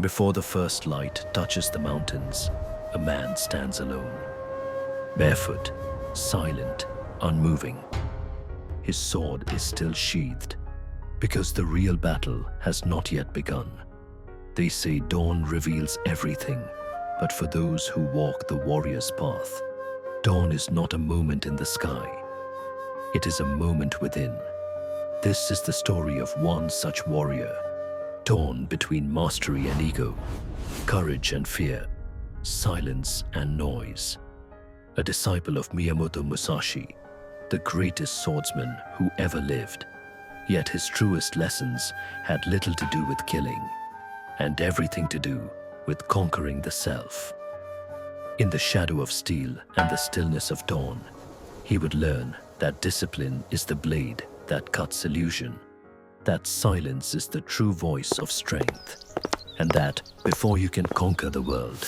Before the first light touches the mountains, a man stands alone. Barefoot, silent, unmoving. His sword is still sheathed, because the real battle has not yet begun. They say dawn reveals everything, but for those who walk the warrior's path, dawn is not a moment in the sky. It is a moment within. This is the story of one such warrior, torn between mastery and ego, courage and fear, silence and noise. A disciple of Miyamoto Musashi, the greatest swordsman who ever lived. Yet his truest lessons had little to do with killing, and everything to do with conquering the self. In the shadow of steel and the stillness of dawn, he would learn that discipline is the blade that cuts illusion, that silence is the true voice of strength, and that before you can conquer the world,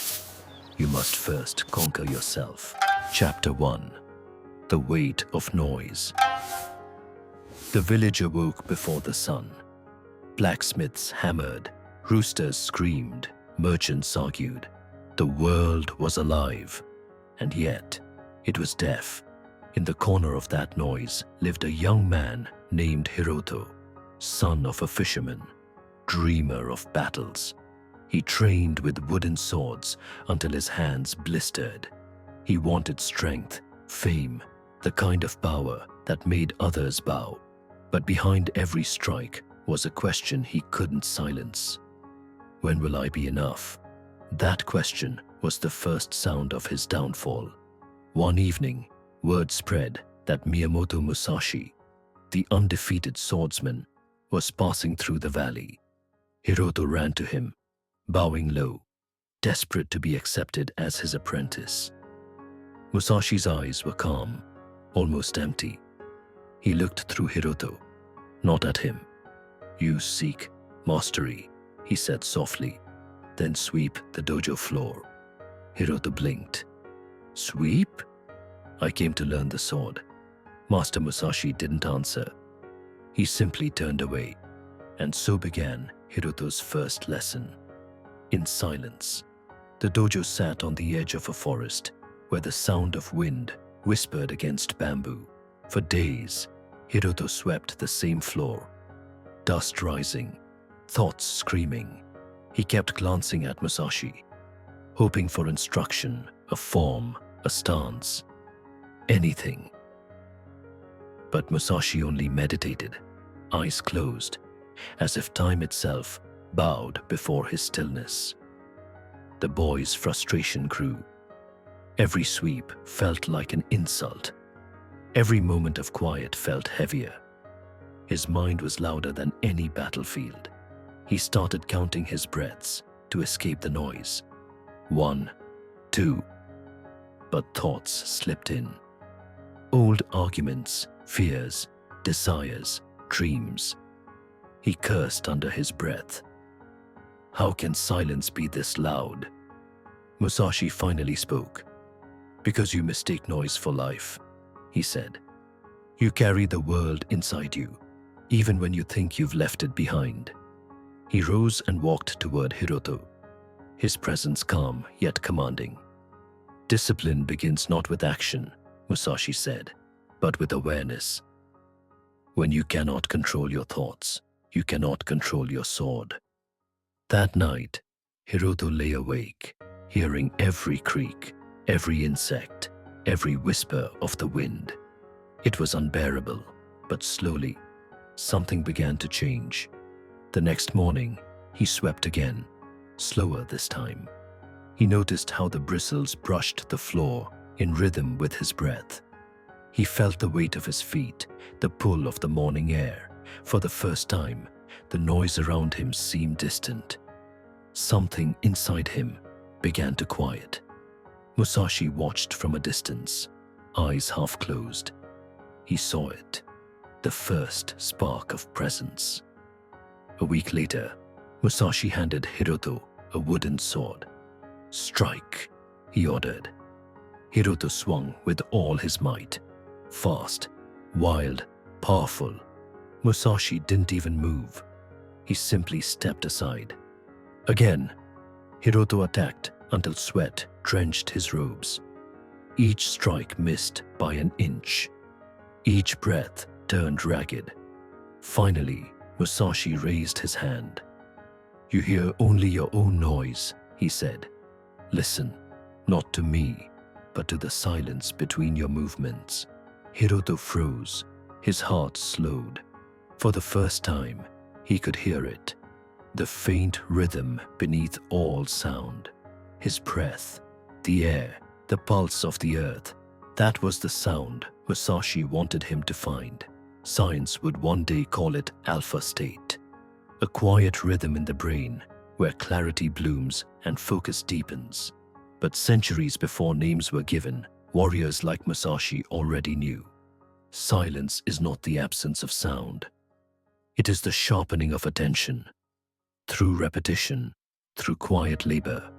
you must first conquer yourself. Chapter 1. The Weight of Noise. The village awoke before the sun. Blacksmiths hammered, roosters screamed, merchants argued. The world was alive, and yet it was deaf. In the corner of that noise lived a young man named Hiroto, son of a fisherman, dreamer of battles. He trained with wooden swords until his hands blistered. He wanted strength, fame, the kind of power that made others bow. But behind every strike was a question he couldn't silence. When will I be enough? That question was the first sound of his downfall. One evening, word spread that Miyamoto Musashi, the undefeated swordsman, was passing through the valley. Hiroto ran to him, bowing low, desperate to be accepted as his apprentice. Musashi's eyes were calm, almost empty. He looked through Hiroto, not at him. "You seek mastery," he said softly, "then sweep the dojo floor." Hiroto blinked. "Sweep? I came to learn the sword." Master Musashi didn't answer. He simply turned away, and so began Hiroto's first lesson. In silence, the dojo sat on the edge of a forest where the sound of wind whispered against bamboo. For days, Hiroto swept the same floor, dust rising, thoughts screaming. He kept glancing at Musashi, hoping for instruction, a form, a stance, anything. But Musashi only meditated, eyes closed, as if time itself bowed before his stillness. The boy's frustration grew. Every sweep felt like an insult. Every moment of quiet felt heavier. His mind was louder than any battlefield. He started counting his breaths to escape the noise. 1, 2. But thoughts slipped in. Old arguments, fears, desires, dreams. He cursed under his breath. How can silence be this loud? Musashi finally spoke. "Because you mistake noise for life," he said. "You carry the world inside you, even when you think you've left it behind." He rose and walked toward Hiroto, his presence calm yet commanding. "Discipline begins not with action," Musashi said, "but with awareness. When you cannot control your thoughts, you cannot control your sword." That night, Hiroto lay awake, hearing every creak, every insect, every whisper of the wind. It was unbearable, but slowly, something began to change. The next morning, he swept again, slower this time. He noticed how the bristles brushed the floor in rhythm with his breath. He felt the weight of his feet, the pull of the morning air. For the first time, the noise around him seemed distant. Something inside him began to quiet. Musashi watched from a distance, eyes half closed. He saw it, the first spark of presence. A week later, Musashi handed Hiroto a wooden sword. "Strike," he ordered. Hiroto swung with all his might. Fast, wild, powerful. Musashi didn't even move. He simply stepped aside. Again, Hiroto attacked until sweat drenched his robes. Each strike missed by an inch. Each breath turned ragged. Finally, Musashi raised his hand. "You hear only your own noise," he said. "Listen, not to me, but to the silence between your movements." Hiroto froze. His heart slowed. For the first time, he could hear it. The faint rhythm beneath all sound. His breath, the air, the pulse of the earth. That was the sound Musashi wanted him to find. Science would one day call it alpha state. A quiet rhythm in the brain where clarity blooms and focus deepens. But centuries before names were given, warriors like Musashi already knew. Silence is not the absence of sound. It is the sharpening of attention. Through repetition, through quiet labor,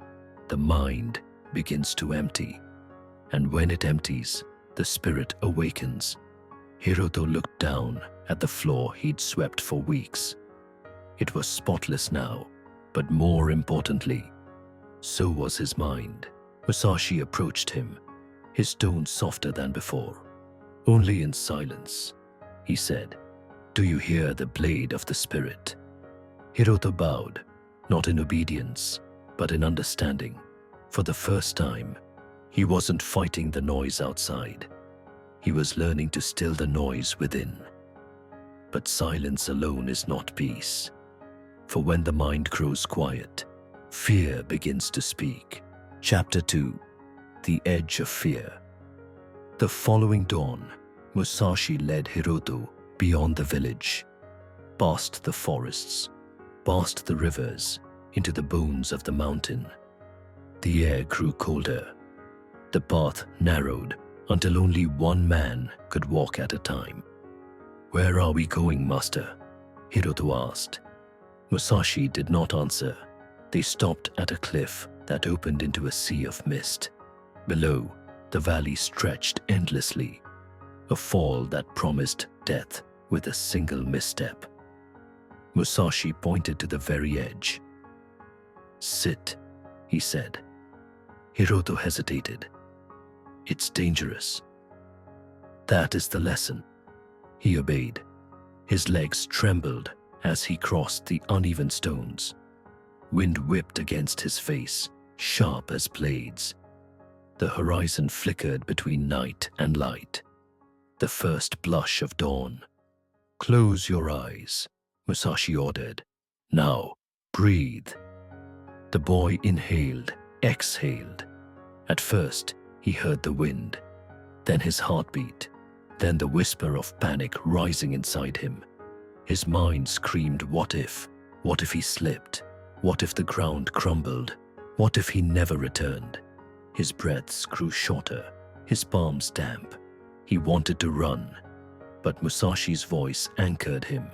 the mind begins to empty. And when it empties, the spirit awakens. Hiroto looked down at the floor he'd swept for weeks. It was spotless now, but more importantly, so was his mind. Musashi approached him, his tone softer than before. "Only in silence," he said. "Do you hear the blade of the spirit?" Hiroto bowed, not in obedience, but in understanding. For the first time, he wasn't fighting the noise outside. He was learning to still the noise within. But silence alone is not peace. For when the mind grows quiet, fear begins to speak. Chapter 2: The Edge of Fear. The following dawn, Musashi led Hiroto beyond the village, past the forests, past the rivers, into the bones of the mountain. The air grew colder. The path narrowed until only one man could walk at a time. "Where are we going, master?" Hiroto asked. Musashi did not answer. They stopped at a cliff that opened into a sea of mist. Below, the valley stretched endlessly, a fall that promised death with a single misstep. Musashi pointed to the very edge. "Sit," he said. Hiroto hesitated. "It's dangerous." "That is the lesson." He obeyed. His legs trembled as he crossed the uneven stones. Wind whipped against his face, sharp as blades. The horizon flickered between night and light. The first blush of dawn. "Close your eyes," Musashi ordered. "Now, breathe." The boy inhaled, exhaled. At first, he heard the wind, then his heartbeat, then the whisper of panic rising inside him. His mind screamed, what if? What if he slipped? What if the ground crumbled? What if he never returned? His breaths grew shorter, his palms damp. He wanted to run, but Musashi's voice anchored him.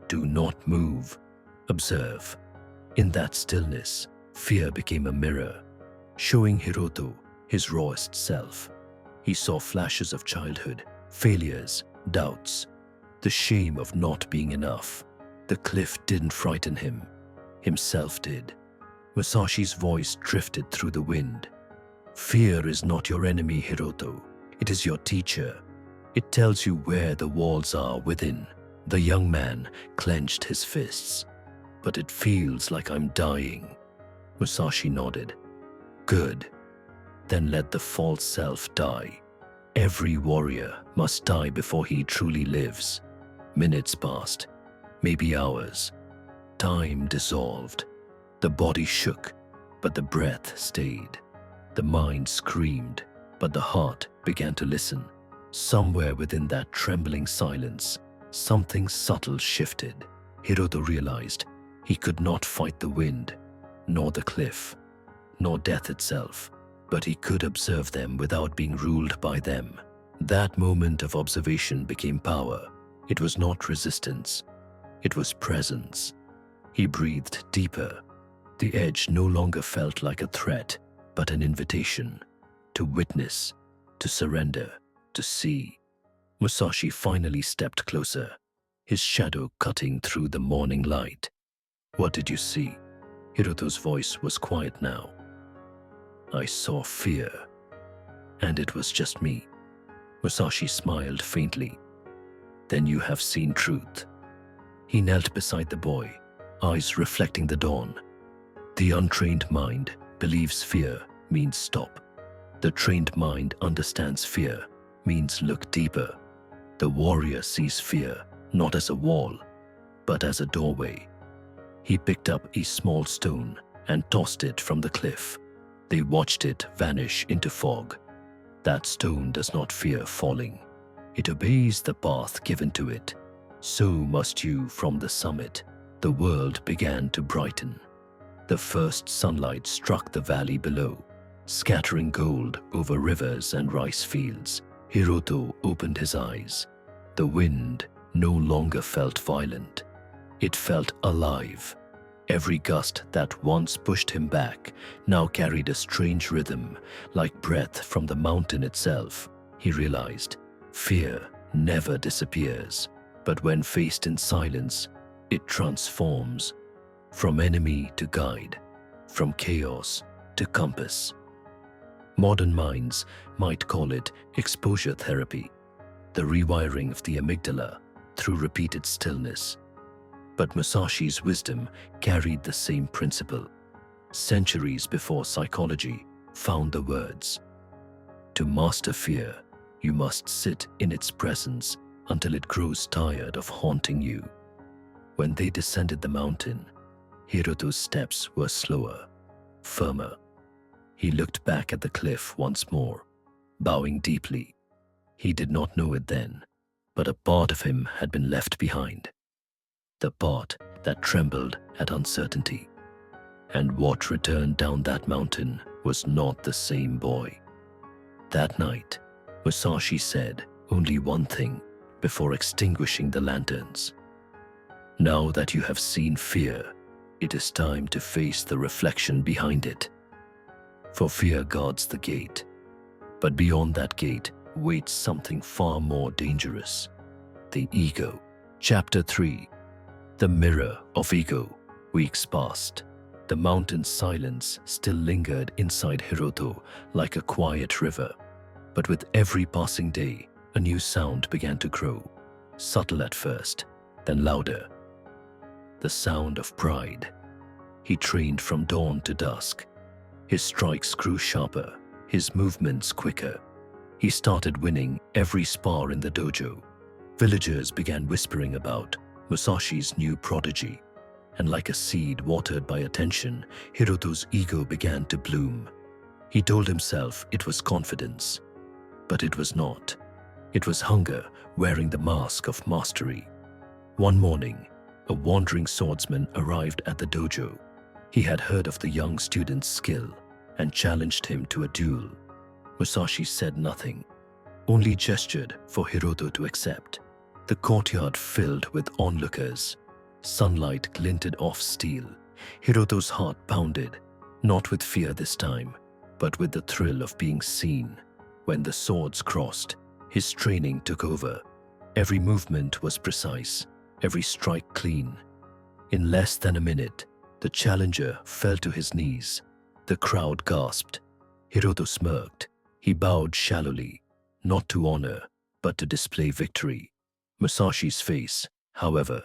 "Do not move. Observe." In that stillness, fear became a mirror, showing Hiroto his rawest self. He saw flashes of childhood, failures, doubts, the shame of not being enough. The cliff didn't frighten him. Himself did. Musashi's voice drifted through the wind. "Fear is not your enemy, Hiroto. It is your teacher. It tells you where the walls are within." The young man clenched his fists. "But it feels like I'm dying." Musashi nodded. "Good. Then let the false self die. Every warrior must die before he truly lives." Minutes passed, maybe hours. Time dissolved. The body shook, but the breath stayed. The mind screamed, but the heart began to listen. Somewhere within that trembling silence, something subtle shifted. Hiroto realized he could not fight the wind, nor the cliff, nor death itself, but he could observe them without being ruled by them. That moment of observation became power. It was not resistance. It was presence. He breathed deeper. The edge no longer felt like a threat, but an invitation to witness, to surrender, to see. Musashi finally stepped closer, his shadow cutting through the morning light. "What did you see?" Hiroto's voice was quiet now. I saw fear, and it was just me. Musashi smiled faintly. Then you have seen truth. He knelt beside the boy, eyes reflecting the dawn. The untrained mind believes fear means stop. The trained mind understands fear means look deeper. The warrior sees fear not as a wall, but as a doorway. He picked up a small stone and tossed it from the cliff. They watched it vanish into fog. That stone does not fear falling. It obeys the path given to it. So must you from the summit. The world began to brighten. The first sunlight struck the valley below, scattering gold over rivers and rice fields. Hiroto opened his eyes. The wind no longer felt violent. It felt alive. Every gust that once pushed him back now carried a strange rhythm, like breath from the mountain itself. He realized fear never disappears, but when faced in silence, it transforms from enemy to guide, from chaos to compass. Modern minds might call it exposure therapy, the rewiring of the amygdala through repeated stillness. But Musashi's wisdom carried the same principle. Centuries before psychology found the words. To master fear, you must sit in its presence until it grows tired of haunting you. When they descended the mountain, Hiroto's steps were slower, firmer. He looked back at the cliff once more, bowing deeply. He did not know it then, but a part of him had been left behind. The part that trembled at uncertainty. And what returned down that mountain was not the same boy. That night, Musashi said only one thing before extinguishing the lanterns. Now that you have seen fear, it is time to face the reflection behind it. For fear guards the gate, but beyond that gate waits something far more dangerous. The ego. Chapter 3. The mirror of ego. Weeks passed. The mountain's silence still lingered inside Hiroto like a quiet river. But with every passing day, a new sound began to grow. Subtle at first, then louder. The sound of pride. He trained from dawn to dusk. His strikes grew sharper, his movements quicker. He started winning every spar in the dojo. Villagers began whispering about Musashi's new prodigy, and like a seed watered by attention, Hiroto's ego began to bloom. He told himself it was confidence, but it was not. It was hunger wearing the mask of mastery. One morning, a wandering swordsman arrived at the dojo. He had heard of the young student's skill and challenged him to a duel. Musashi said nothing, only gestured for Hiroto to accept. The courtyard filled with onlookers. Sunlight glinted off steel. Hiroto's heart pounded, not with fear this time, but with the thrill of being seen. When the swords crossed, his training took over. Every movement was precise, every strike clean. In less than a minute, the challenger fell to his knees. The crowd gasped. Hiroto smirked. He bowed shallowly, not to honor, but to display victory. Musashi's face, however,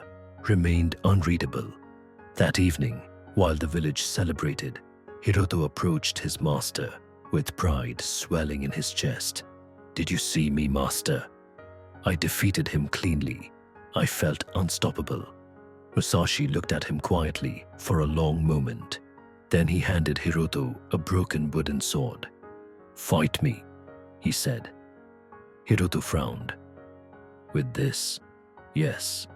remained unreadable. That evening, while the village celebrated, Hiroto approached his master, with pride swelling in his chest. Did you see me, master? I defeated him cleanly. I felt unstoppable. Musashi looked at him quietly for a long moment. Then he handed Hiroto a broken wooden sword. Fight me, he said. Hiroto frowned. With this? Yes,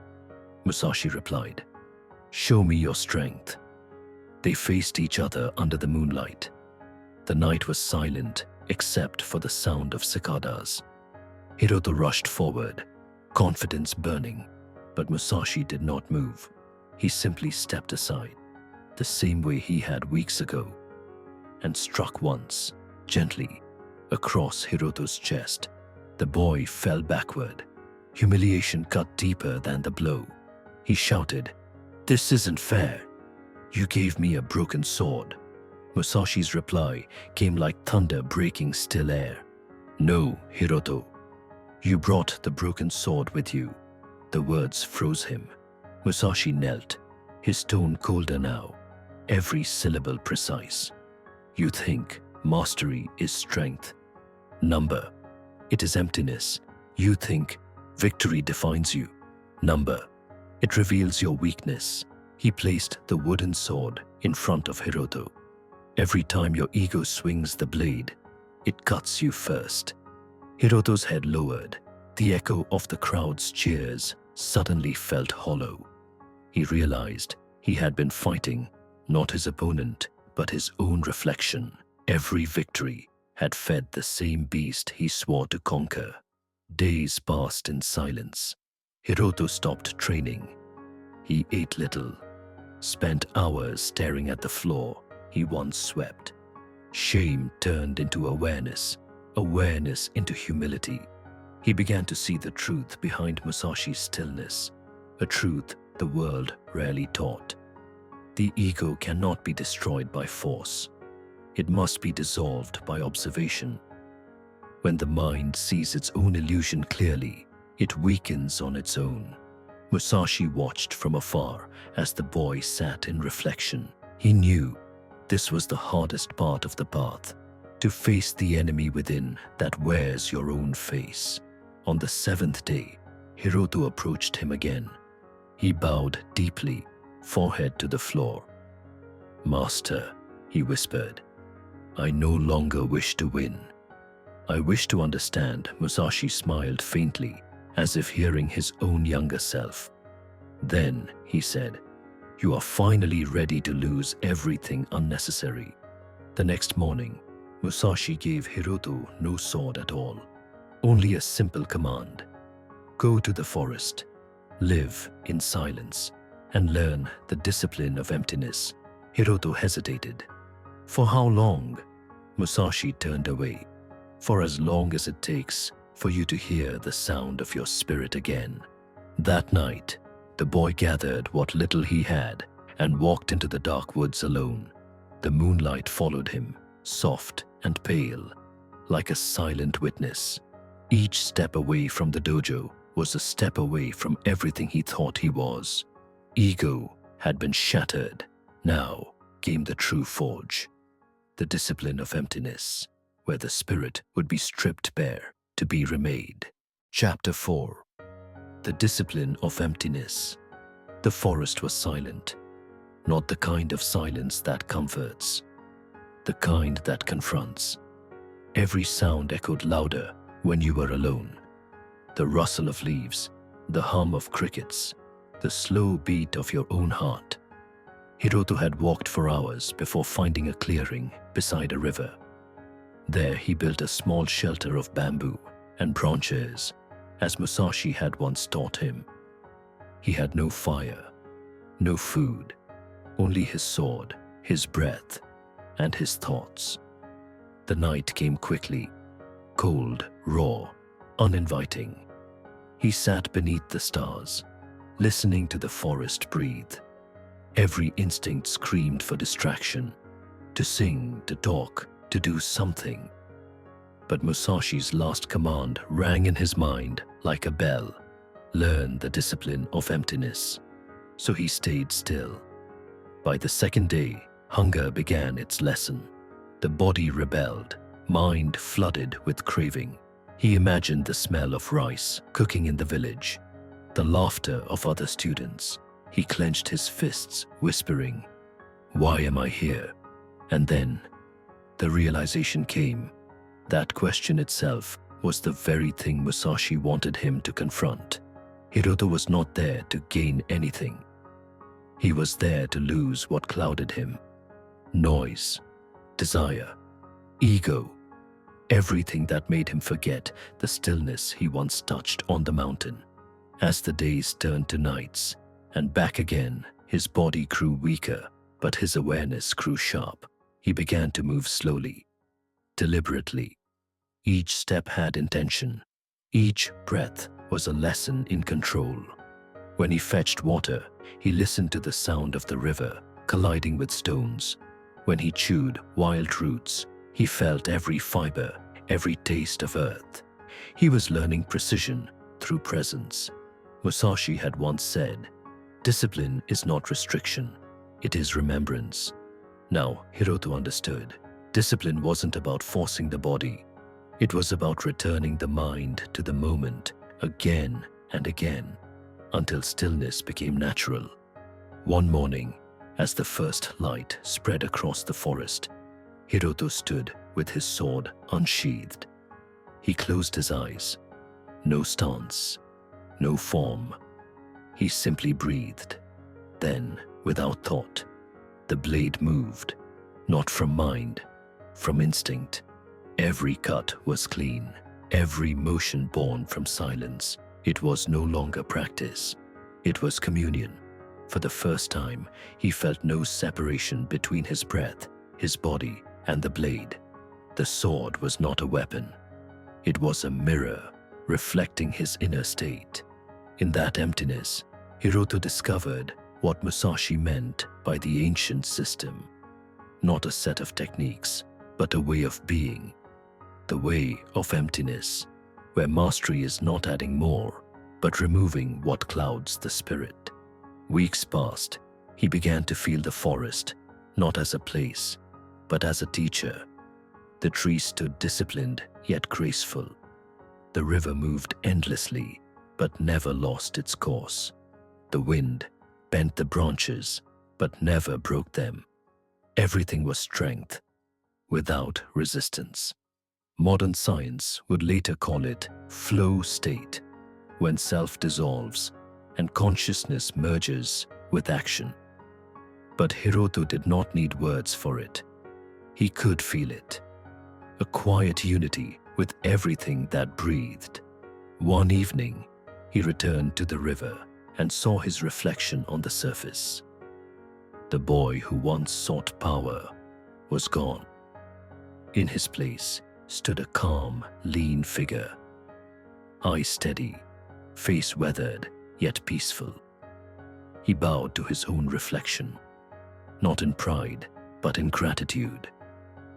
Musashi replied. Show me your strength. They faced each other under the moonlight. The night was silent except for the sound of cicadas. Hiroto rushed forward, confidence burning, but Musashi did not move. He simply stepped aside, the same way he had weeks ago, and struck once, gently, across Hiroto's chest. The boy fell backward. Humiliation cut deeper than the blow. He shouted, "This isn't fair." You gave me a broken sword. Musashi's reply came like thunder breaking still air. No, Hiroto. You brought the broken sword with you. The words froze him. Musashi knelt, his tone colder now, every syllable precise. You think mastery is strength. Number. It is emptiness. You think victory defines you. Number. It reveals your weakness. He placed the wooden sword in front of Hiroto. Every time your ego swings the blade, it cuts you first. Hiroto's head lowered. The echo of the crowd's cheers suddenly felt hollow. He realized he had been fighting not his opponent, but his own reflection. Every victory had fed the same beast he swore to conquer. Days passed in silence. Hiroto stopped training. He ate little, spent hours staring at the floor he once swept. Shame turned into awareness, awareness into humility. He began to see the truth behind Musashi's stillness, a truth the world rarely taught. The ego cannot be destroyed by force. It must be dissolved by observation. When the mind sees its own illusion clearly, it weakens on its own. Musashi watched from afar as the boy sat in reflection. He knew this was the hardest part of the path, to face the enemy within that wears your own face. On the seventh day, Hiroto approached him again. He bowed deeply, forehead to the floor. Master, he whispered, I no longer wish to win. I wish to understand. Musashi smiled faintly, as if hearing his own younger self. Then, he said, you are finally ready to lose everything unnecessary. The next morning, Musashi gave Hiroto no sword at all, only a simple command. Go to the forest, live in silence, and learn the discipline of emptiness. Hiroto hesitated. For how long? Musashi turned away. For as long as it takes for you to hear the sound of your spirit again. That night, the boy gathered what little he had and walked into the dark woods alone. The moonlight followed him, soft and pale, like a silent witness. Each step away from the dojo was a step away from everything he thought he was. Ego had been shattered. Now came the true forge, the discipline of emptiness, where the spirit would be stripped bare to be remade. Chapter 4. The discipline of emptiness. The forest was silent, not the kind of silence that comforts, the kind that confronts. Every sound echoed louder when you were alone. The rustle of leaves, the hum of crickets, the slow beat of your own heart. Hiroto had walked for hours before finding a clearing beside a river. There he built a small shelter of bamboo and branches, as Musashi had once taught him. He had no fire, no food, only his sword, his breath, and his thoughts. The night came quickly, cold, raw, uninviting. He sat beneath the stars, listening to the forest breathe. Every instinct screamed for distraction, to sing, to talk, to do something. But Musashi's last command rang in his mind like a bell. Learn the discipline of emptiness. So he stayed still. By the second day, hunger began its lesson. The body rebelled, mind flooded with craving. He imagined the smell of rice cooking in the village, the laughter of other students. He clenched his fists, whispering, "Why am I here?" And then, the realization came. That question itself was the very thing Musashi wanted him to confront. Hiroto was not there to gain anything. He was there to lose what clouded him. Noise, desire, ego, everything that made him forget the stillness he once touched on the mountain. As the days turned to nights, and back again, his body grew weaker, but his awareness grew sharp. He began to move slowly, deliberately. Each step had intention. Each breath was a lesson in control. When he fetched water, he listened to the sound of the river colliding with stones. When he chewed wild roots, he felt every fiber, every taste of earth. He was learning precision through presence. Musashi had once said, "Discipline is not restriction, it is remembrance." Now, Hiroto understood. Discipline wasn't about forcing the body. It was about returning the mind to the moment again and again, until stillness became natural. One morning, as the first light spread across the forest, Hiroto stood with his sword unsheathed. He closed his eyes. No stance, no form. He simply breathed. Then, without thought, the blade moved, not from mind, from instinct. Every cut was clean, every motion born from silence. It was no longer practice. It was communion. For the first time, he felt no separation between his breath, his body, and the blade. The sword was not a weapon. It was a mirror, reflecting his inner state. In that emptiness, Hiroto discovered what Musashi meant by the ancient system. Not a set of techniques, but a way of being. The way of emptiness, where mastery is not adding more, but removing what clouds the spirit. Weeks passed. He began to feel the forest, not as a place, but as a teacher. The trees stood disciplined yet graceful. The river moved endlessly, but never lost its course. The wind bent the branches, but never broke them. Everything was strength, without resistance. Modern science would later call it flow state, when self dissolves and consciousness merges with action. But Hiroto did not need words for it. He could feel it. A quiet unity with everything that breathed. One evening, he returned to the river and saw his reflection on the surface. The boy who once sought power was gone. In his place stood a calm, lean figure. Eyes steady, face weathered, yet peaceful. He bowed to his own reflection, not in pride, but in gratitude.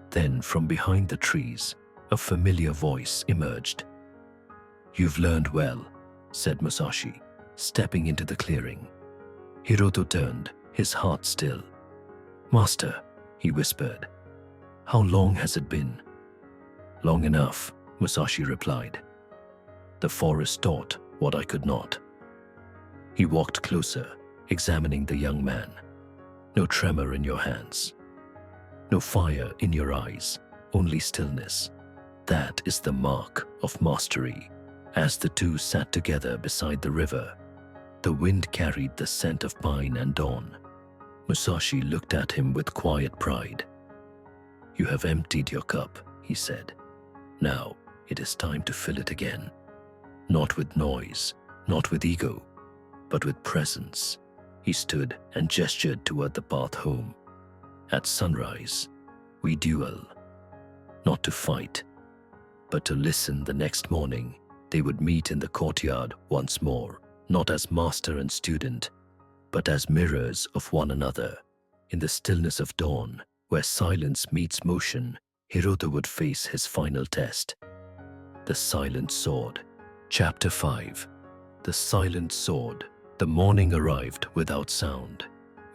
Then, from behind the trees, a familiar voice emerged. "You've learned well," said Musashi, stepping into the clearing. Hiroto turned, his heart still. "Master," he whispered, "how long has it been?" "Long enough," Musashi replied. "The forest taught what I could not." He walked closer, examining the young man. "No tremor in your hands. No fire in your eyes, only stillness. That is the mark of mastery." As the two sat together beside the river, the wind carried the scent of pine and dawn. Musashi looked at him with quiet pride. "You have emptied your cup," he said. "Now it is time to fill it again. Not with noise, not with ego, but with presence." He stood and gestured toward the path home. "At sunrise, we duel. Not to fight, but to listen. The next morning, they would meet in the courtyard once more, not as master and student, but as mirrors of one another. In the stillness of dawn, where silence meets motion, Hiroto would face his final test. The Silent Sword. Chapter 5. The Silent Sword. The morning arrived without sound.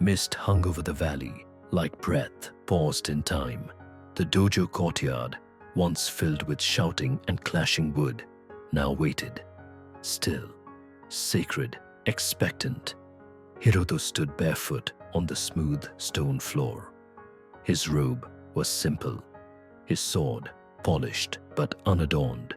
Mist hung over the valley, like breath paused in time. The dojo courtyard, once filled with shouting and clashing wood, now waited. Still, sacred, expectant. Hiroto stood barefoot on the smooth stone floor. His robe was simple, his sword polished but unadorned.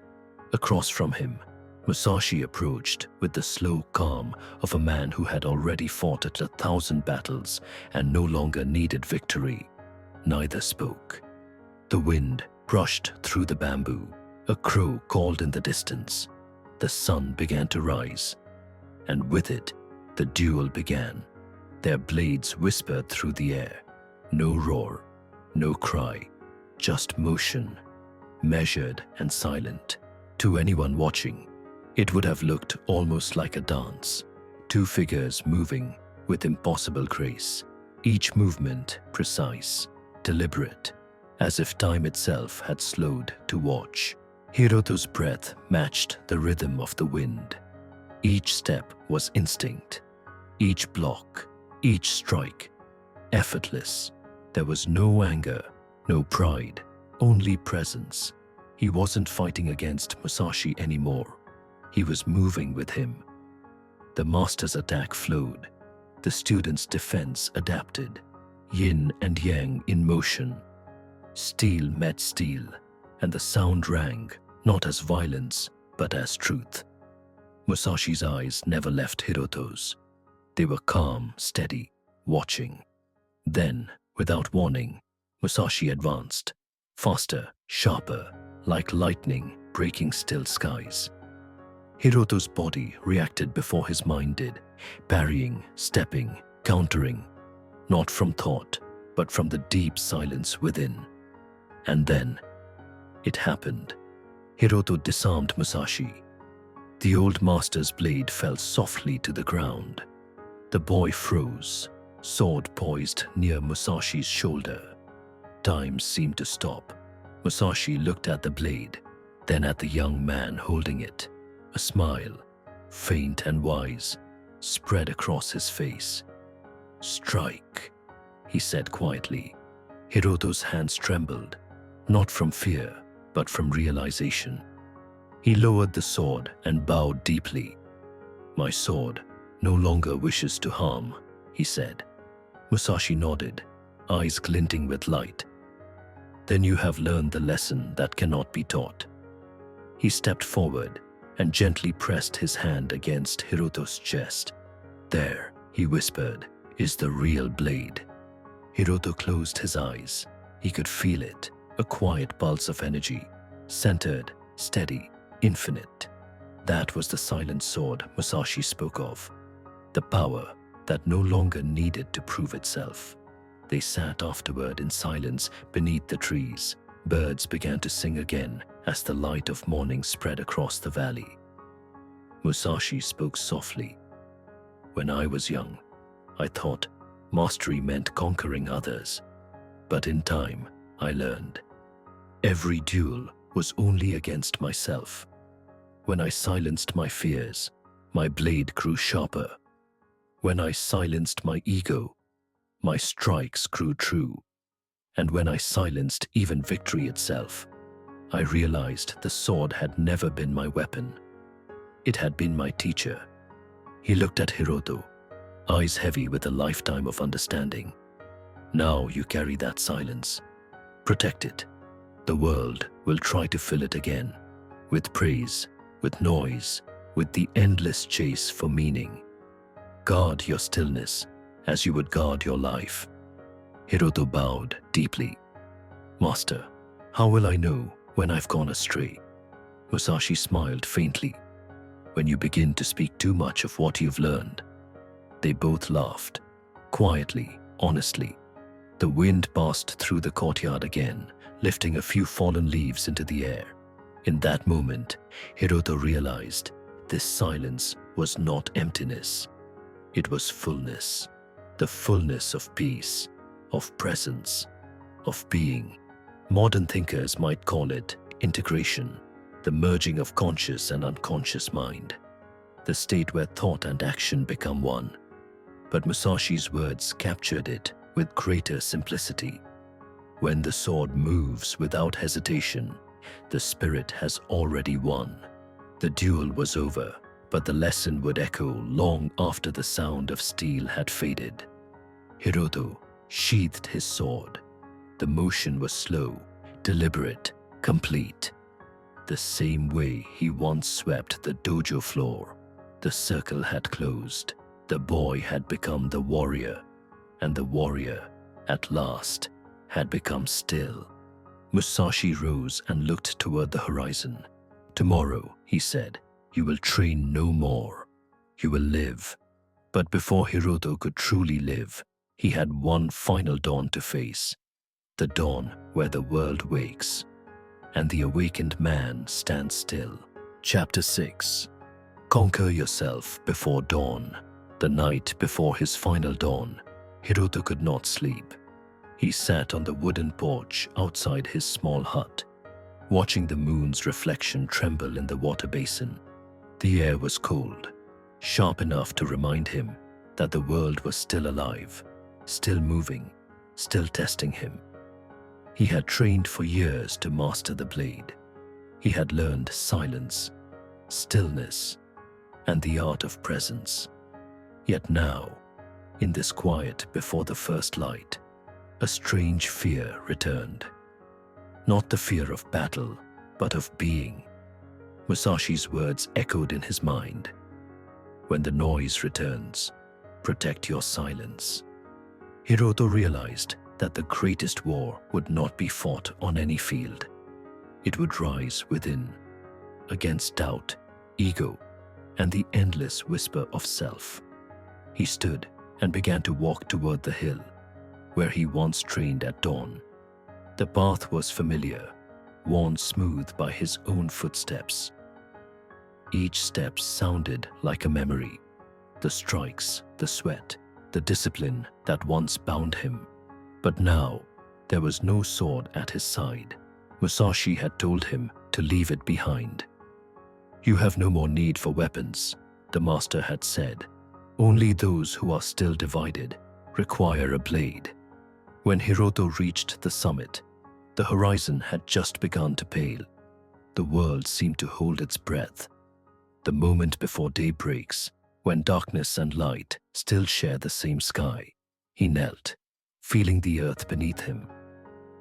Across from him, Musashi approached with the slow calm of a man who had already fought at 1,000 battles and no longer needed victory. Neither spoke. The wind brushed through the bamboo. A crow called in the distance. The sun began to rise, and with it, the duel began. Their blades whispered through the air. No roar, no cry, just motion, measured and silent. To anyone watching, it would have looked almost like a dance. Two figures moving with impossible grace. each movement precise, deliberate, as if time itself had slowed to watch. Hiroto's breath matched the rhythm of the wind. Each step was instinct, each block, each strike, effortless. There was no anger, no pride, only presence. He wasn't fighting against Musashi anymore. He was moving with him. The master's attack flowed. The student's defense adapted. Yin and yang in motion. Steel met steel, and the sound rang, not as violence, but as truth. Musashi's eyes never left Hiroto's. They were calm, steady, watching. Then, without warning, Musashi advanced, faster, sharper, like lightning breaking still skies. Hiroto's body reacted before his mind did, parrying, stepping, countering, not from thought, but from the deep silence within. And then, it happened. Hiroto disarmed Musashi. The old master's blade fell softly to the ground. The boy froze, sword poised near Musashi's shoulder. Time seemed to stop. Musashi looked at the blade, then at the young man holding it. A smile, faint and wise, spread across his face. "Strike," he said quietly. Hiroto's hands trembled, not from fear, but from realization. He lowered the sword and bowed deeply. "My sword no longer wishes to harm," he said. Musashi nodded, eyes glinting with light. "Then you have learned the lesson that cannot be taught." He stepped forward and gently pressed his hand against Hiroto's chest. "There," he whispered, "is the real blade." Hiroto closed his eyes. He could feel it, a quiet pulse of energy, centered, steady, infinite. That was the silent sword Musashi spoke of, the power that no longer needed to prove itself. They sat afterward in silence beneath the trees. Birds began to sing again as the light of morning spread across the valley. Musashi spoke softly. "When I was young, I thought mastery meant conquering others. But in time, I learned. Every duel was only against myself. When I silenced my fears, my blade grew sharper. When I silenced my ego, my strikes grew true. And when I silenced even victory itself, I realized the sword had never been my weapon. It had been my teacher." He looked at Hiroto, eyes heavy with a lifetime of understanding. "Now you carry that silence. Protect it. The world will try to fill it again, with praise, with noise, with the endless chase for meaning. Guard your stillness as you would guard your life." Hiroto bowed deeply. "Master, how will I know when I've gone astray?" Musashi smiled faintly. "When you begin to speak too much of what you've learned." They both laughed, quietly, honestly. The wind passed through the courtyard again, lifting a few fallen leaves into the air. In that moment, Hiroto realized this silence was not emptiness. It was fullness, the fullness of peace, of presence, of being. Modern thinkers might call it integration, the merging of conscious and unconscious mind, the state where thought and action become one. But Musashi's words captured it with greater simplicity. When the sword moves without hesitation, the spirit has already won. The duel was over, but the lesson would echo long after the sound of steel had faded. Hiroto sheathed his sword. The motion was slow, deliberate, complete. The same way he once swept the dojo floor. The circle had closed. The boy had become the warrior, and the warrior, at last, had become still. Musashi rose and looked toward the horizon. "Tomorrow," he said, "you will train no more. You will live." But before Hiroto could truly live, he had one final dawn to face. The dawn where the world wakes, and the awakened man stands still. Chapter 6. Conquer yourself before dawn. The night before his final dawn, Hiroto could not sleep. He sat on the wooden porch outside his small hut, watching the moon's reflection tremble in the water basin. The air was cold, sharp enough to remind him that the world was still alive, still moving, still testing him. He had trained for years to master the blade. He had learned silence, stillness, and the art of presence. Yet now, in this quiet before the first light, a strange fear returned. Not the fear of battle, but of being. Musashi's words echoed in his mind. When the noise returns, protect your silence. Hiroto realized that the greatest war would not be fought on any field. It would rise within, against doubt, ego, and the endless whisper of self. He stood and began to walk toward the hill, where he once trained at dawn. The path was familiar, worn smooth by his own footsteps. Each step sounded like a memory. The strikes, the sweat, the discipline that once bound him. But now, there was no sword at his side. Musashi had told him to leave it behind. You have no more need for weapons, the master had said. Only those who are still divided require a blade. When Hiroto reached the summit, the horizon had just begun to pale. The world seemed to hold its breath. The moment before day breaks, when darkness and light still share the same sky, he knelt, feeling the earth beneath him.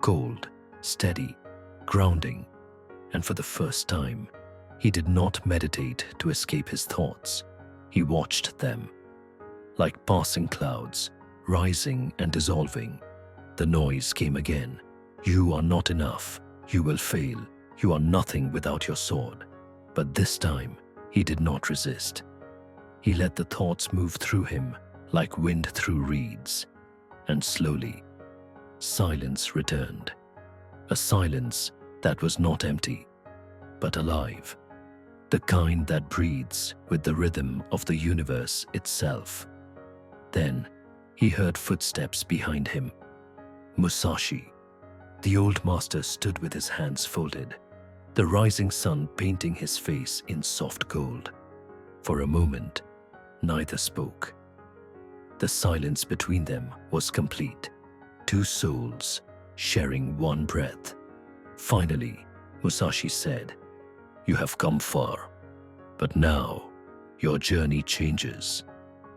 Cold, steady, grounding, and for the first time, he did not meditate to escape his thoughts. He watched them. Like passing clouds, rising and dissolving, the noise came again. You are not enough. You will fail. You are nothing without your sword. But this time, he did not resist. He let the thoughts move through him like wind through reeds. And slowly, silence returned. A silence that was not empty, but alive. The kind that breathes with the rhythm of the universe itself. Then, he heard footsteps behind him. Musashi. The old master stood with his hands folded, the rising sun painting his face in soft gold. For a moment, neither spoke. The silence between them was complete. Two souls sharing one breath. Finally, Musashi said, "You have come far, but now your journey changes."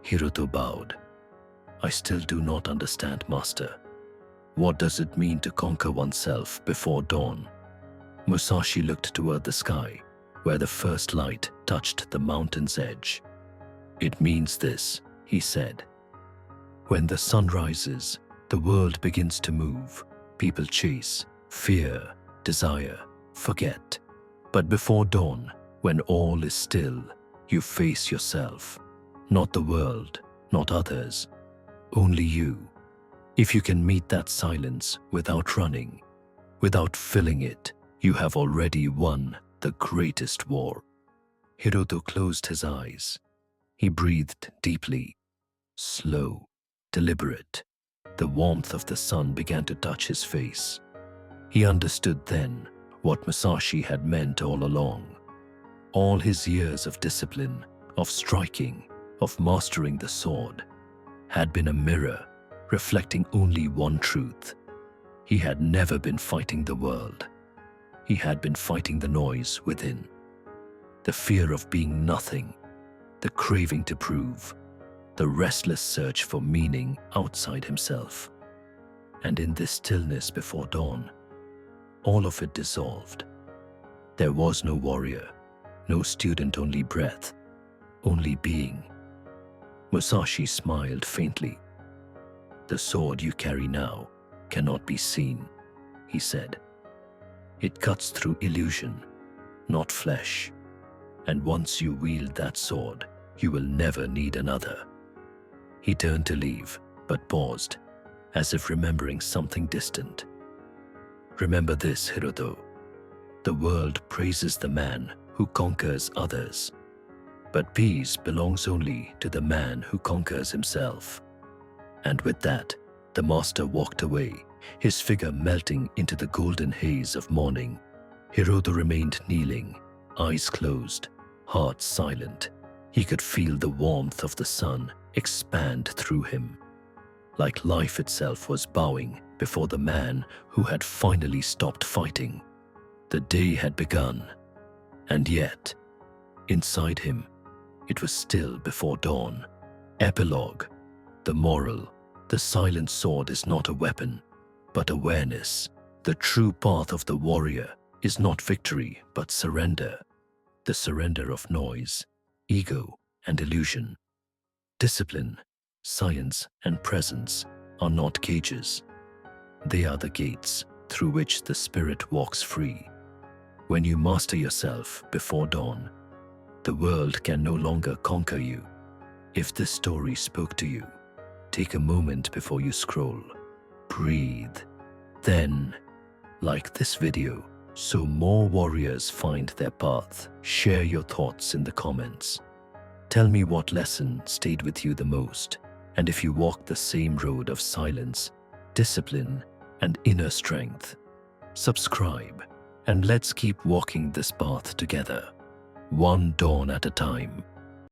Hiroto bowed. "I still do not understand, Master. What does it mean to conquer oneself before dawn?" Musashi looked toward the sky, where the first light touched the mountain's edge. "It means this," he said. "When the sun rises, the world begins to move. People chase, fear, desire, forget. But before dawn, when all is still, you face yourself. Not the world, not others, only you. If you can meet that silence without running, without filling it, you have already won the greatest war." Hiroto closed his eyes. He breathed deeply, slow, deliberate. The warmth of the sun began to touch his face. He understood then what Musashi had meant all along. All his years of discipline, of striking, of mastering the sword, had been a mirror reflecting only one truth. He had never been fighting the world. He had been fighting the noise within. The fear of being nothing, the craving to prove, the restless search for meaning outside himself. And in this stillness before dawn, all of it dissolved. There was no warrior, no student, only breath, only being. Musashi smiled faintly. "The sword you carry now cannot be seen," he said. "It cuts through illusion, not flesh. And once you wield that sword, you will never need another." He turned to leave, but paused, as if remembering something distant. "Remember this, Hiroto. The world praises the man who conquers others, but peace belongs only to the man who conquers himself." And with that, the master walked away, his figure melting into the golden haze of morning. Hiroto remained kneeling, eyes closed, heart silent. He could feel the warmth of the sun expand through him, like life itself was bowing before the man who had finally stopped fighting. The day had begun, and yet, inside him, it was still before dawn. Epilogue. The moral. The silent sword is not a weapon, but awareness. The true path of the warrior is not victory, but surrender. The surrender of noise, ego, and illusion. Discipline, science, and presence are not cages. They are the gates through which the spirit walks free. When you master yourself before dawn, the world can no longer conquer you. If this story spoke to you, take a moment before you scroll. Breathe. Then, like this video, so more warriors find their path. Share your thoughts in the comments. Tell me what lesson stayed with you the most, and if you walk the same road of silence, discipline, and inner strength. Subscribe, and let's keep walking this path together, one dawn at a time.